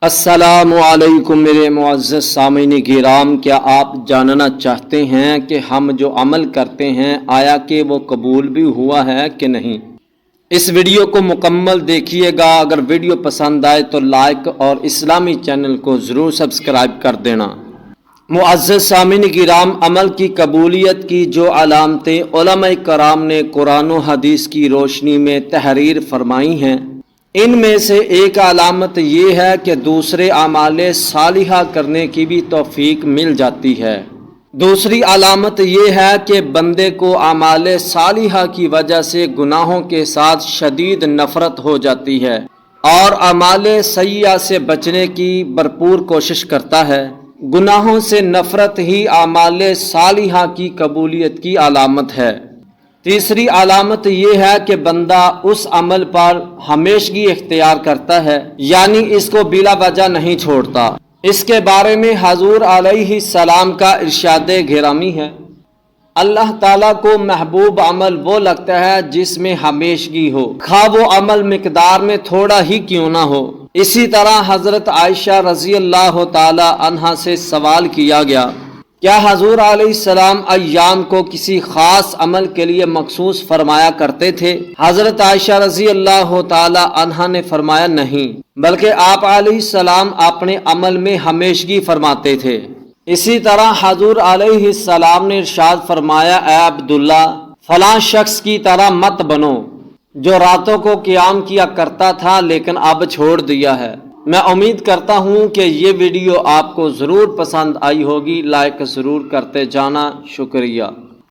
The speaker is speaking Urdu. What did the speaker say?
السلام علیکم میرے معزز سامعین کرام، کیا آپ جاننا چاہتے ہیں کہ ہم جو عمل کرتے ہیں آیا کہ وہ قبول بھی ہوا ہے کہ نہیں؟ اس ویڈیو کو مکمل دیکھیے گا۔ اگر ویڈیو پسند آئے تو لائک اور اسلامی چینل کو ضرور سبسکرائب کر دینا۔ معزز سامعین کرام، عمل کی قبولیت کی جو علامتیں علماء کرام نے قرآن و حدیث کی روشنی میں تحریر فرمائی ہیں، ان میں سے ایک علامت یہ ہے کہ دوسرے اعمال صالحہ کرنے کی بھی توفیق مل جاتی ہے۔ دوسری علامت یہ ہے کہ بندے کو اعمال صالحہ کی وجہ سے گناہوں کے ساتھ شدید نفرت ہو جاتی ہے اور اعمال سیئہ سے بچنے کی بھرپور کوشش کرتا ہے۔ گناہوں سے نفرت ہی اعمال صالحہ کی قبولیت کی علامت ہے۔ تیسری علامت یہ ہے کہ بندہ اس عمل پر ہمیشگی اختیار کرتا ہے، یعنی اس کو بلا وجہ نہیں چھوڑتا۔ اس کے بارے میں حضور علیہ السلام کا ارشاد گرامی ہے، اللہ تعالیٰ کو محبوب عمل وہ لگتا ہے جس میں ہمیشگی ہو، خواہ وہ عمل مقدار میں تھوڑا ہی کیوں نہ ہو۔ اسی طرح حضرت عائشہ رضی اللہ تعالی عنہا سے سوال کیا گیا، کیا حضور علیہ السلام ایام کو کسی خاص عمل کے لیے مخصوص فرمایا کرتے تھے؟ حضرت عائشہ رضی اللہ تعالی عنہا نے فرمایا نہیں، بلکہ آپ علیہ السلام اپنے عمل میں ہمیشگی فرماتے تھے۔ اسی طرح حضور علیہ السلام نے ارشاد فرمایا، اے عبداللہ، فلاں شخص کی طرح مت بنو جو راتوں کو قیام کیا کرتا تھا لیکن اب چھوڑ دیا ہے۔ میں امید کرتا ہوں کہ یہ ویڈیو آپ کو ضرور پسند آئی ہوگی۔ لائک ضرور کرتے جانا۔ شکریہ۔